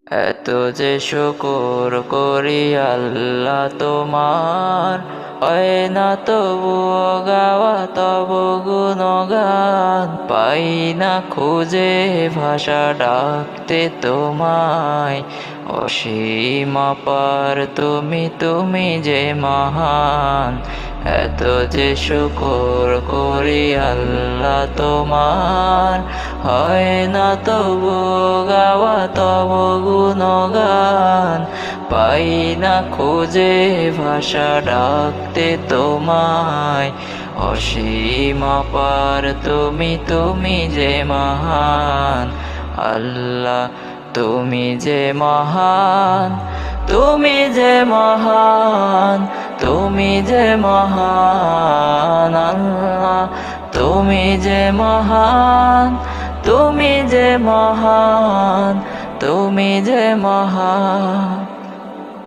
এত যে শুকর করি আল্লাহ তোমার, হয় না তবুও গাওয়া তব গুণগান। পাই না খুঁজে ভাষা ডাকতে তোমায়, অসীম অপার তুমি, তুমি যে মহান। এত যে শুকর করি আল্লাহ তোমার, হয় না তবু গাওয়া তব গুণগান। পাই না খুঁজে ভাষা ডাকতে তোমায়, অসীম অপার তুমি, তুমি যে মহান। আল্লাহ তুমি যে মহান, তুমি যে মহান, তুমি যে মহান। আল্লাহ তুমি যে মহান, তুমি যে মহান, তুমি যে মহান।